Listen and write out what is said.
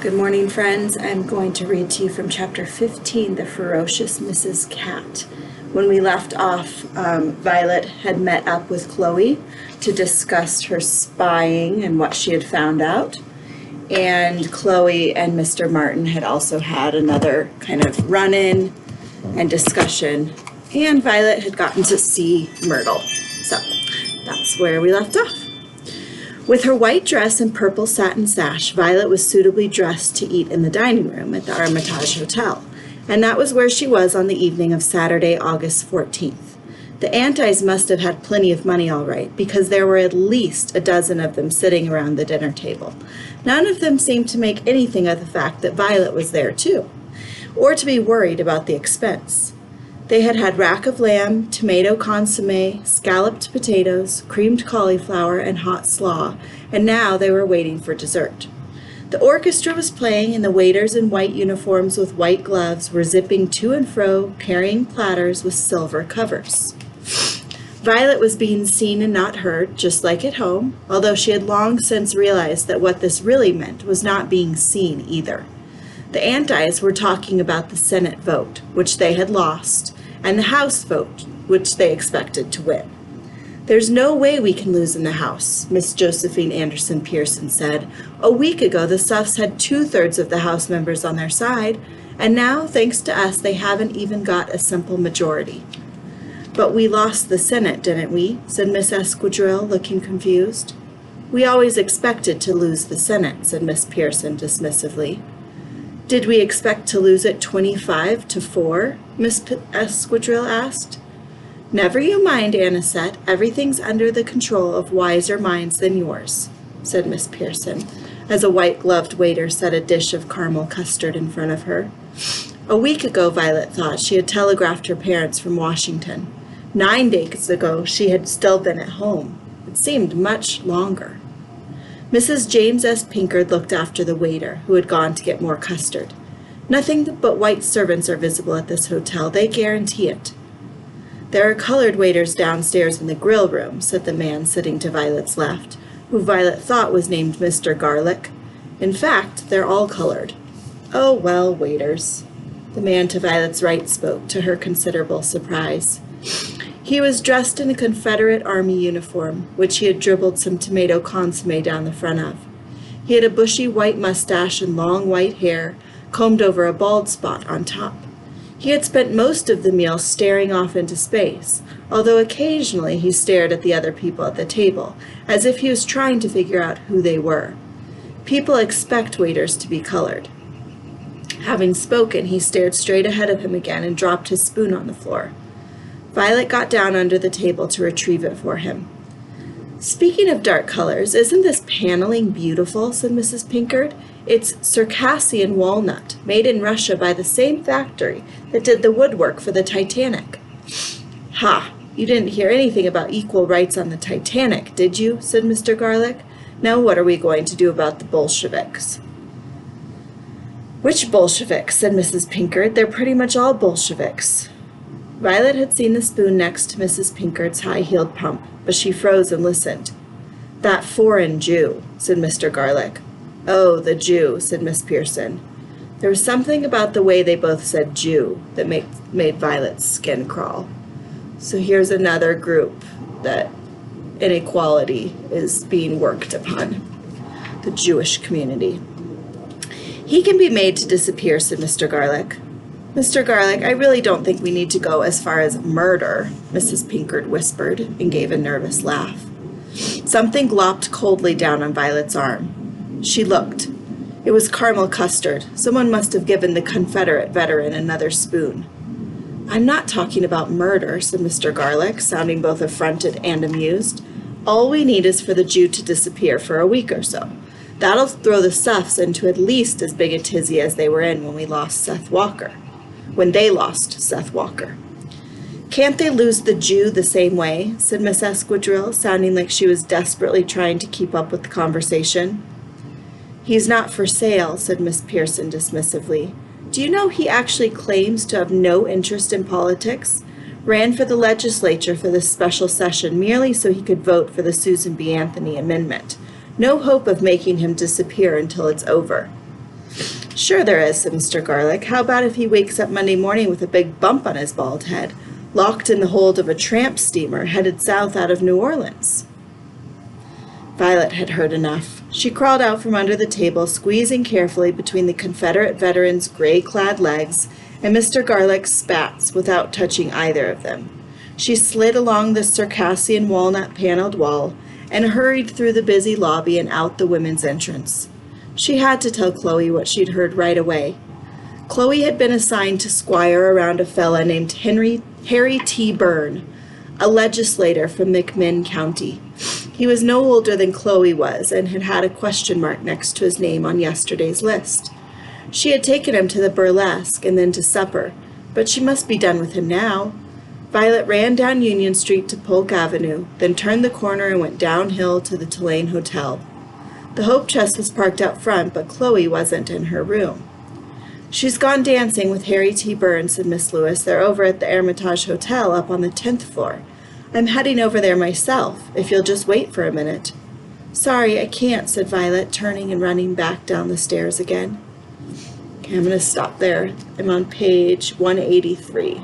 Good morning, friends. I'm going to read to you from chapter 15, The Ferocious Mrs. Cat. When we left off, Violet had met up with Chloe to discuss her spying and what she had found out. And Chloe and Mr. Martin had also had another kind of run-in and discussion. And Violet had gotten to see Myrtle. So that's where we left off. With her white dress and purple satin sash, Violet was suitably dressed to eat in the dining room at the Hermitage Hotel, and that was where she was on the evening of Saturday, August 14th. The Antis must have had plenty of money all right, because there were at least a dozen of them sitting around the dinner table. None of them seemed to make anything of the fact that Violet was there too, or to be worried about the expense. They had had rack of lamb, tomato consommé, scalloped potatoes, creamed cauliflower, and hot slaw, and now they were waiting for dessert. The orchestra was playing, and the waiters in white uniforms with white gloves were zipping to and fro, carrying platters with silver covers. Violet was being seen and not heard, just like at home, although she had long since realized that what this really meant was not being seen either. The Antis were talking about the Senate vote, which they had lost, and the House vote, which they expected to win. "There's no way we can lose in the House," Miss Josephine Anderson Pearson said. "A week ago, the Suffs had 2/3 of the House members on their side, and now, thanks to us, they haven't even got a simple majority." "But we lost the Senate, didn't we?" said Miss Esquadrille, looking confused. "We always expected to lose the Senate," said Miss Pearson dismissively. "Did we expect to lose it 25-4? Miss Esquadrille asked. "Never you mind, Anisette. Everything's under the control of wiser minds than yours," said Miss Pearson, as a white-gloved waiter set a dish of caramel custard in front of her. A week ago, Violet thought, she had telegraphed her parents from Washington. 9 days ago, she had still been at home. It seemed much longer. Mrs. James S. Pinkard looked after the waiter, who had gone to get more custard. "Nothing but white servants are visible at this hotel. They guarantee it." "There are colored waiters downstairs in the grill room," said the man sitting to Violet's left, who Violet thought was named Mr. Garlick. "In fact, they're all colored." "Oh, well, waiters." The man to Violet's right spoke, to her considerable surprise. He was dressed in a Confederate Army uniform, which he had dribbled some tomato consommé down the front of. He had a bushy white mustache and long white hair, combed over a bald spot on top. He had spent most of the meal staring off into space, although occasionally he stared at the other people at the table, as if he was trying to figure out who they were. People expect waiters to be colored. Having spoken, he stared straight ahead of him again and dropped his spoon on the floor. Violet got down under the table to retrieve it for him. "Speaking of dark colors, isn't this paneling beautiful?" said Mrs. Pinkard. "It's Circassian walnut, made in Russia by the same factory that did the woodwork for the Titanic." "Ha! You didn't hear anything about equal rights on the Titanic, did you?" said Mr. Garlick. "Now what are we going to do about the Bolsheviks?" "Which Bolsheviks?" said Mrs. Pinkard. "They're pretty much all Bolsheviks." Violet had seen the spoon next to Mrs. Pinkard's high-heeled pump, but she froze and listened. "That foreign Jew," said Mr. Garlick. "Oh, the Jew," said Miss Pearson. There was something about the way they both said Jew that made Violet's skin crawl. So here's another group that inequality is being worked upon, the Jewish community. "He can be made to disappear," said Mr. Garlick. "Mr. Garlick, I really don't think we need to go as far as murder," Mrs. Pinkard whispered and gave a nervous laugh. Something glopped coldly down on Violet's arm. She looked. It was caramel custard. Someone must have given the Confederate veteran another spoon. "I'm not talking about murder," said Mr. Garlick, sounding both affronted and amused. "All we need is for the Jew to disappear for a week or so. That'll throw the Suffs into at least as big a tizzy as they were in when they lost Seth Walker. "Can't they lose the Jew the same way?" said Miss Esquadrille, sounding like she was desperately trying to keep up with the conversation. "He's not for sale," said Miss Pearson dismissively. "Do you know he actually claims to have no interest in politics? Ran for the legislature for this special session merely so he could vote for the Susan B. Anthony amendment. No hope of making him disappear until it's over." Sure there is, said Mr. Garlick. How about if he wakes up Monday morning with a big bump on his bald head, locked in the hold of a tramp steamer headed south out of New Orleans? Violet had heard enough. She crawled out from under the table, squeezing carefully between the Confederate veteran's gray-clad legs and Mr. Garlick's spats without touching either of them. She slid along the Circassian walnut-paneled wall and hurried through the busy lobby and out the women's entrance. She had to tell Chloe what she'd heard right away. Chloe had been assigned to squire around a fella named Harry T. Byrne, a legislator from McMinn County. He was no older than Chloe was and had had a question mark next to his name on yesterday's list. She had taken him to the burlesque and then to supper, but she must be done with him now. Violet ran down Union Street to Polk Avenue, then turned the corner and went downhill to the Tulane Hotel. The Hope Chest was parked out front, but Chloe wasn't in her room. She's gone dancing with Harry T. Byrne, said Miss Lewis. They're over at the Hermitage Hotel up on the 10th floor. I'm heading over there myself, if you'll just wait for a minute. Sorry, I can't, said Violet, turning and running back down the stairs again. Okay, I'm going to stop there. I'm on page 183.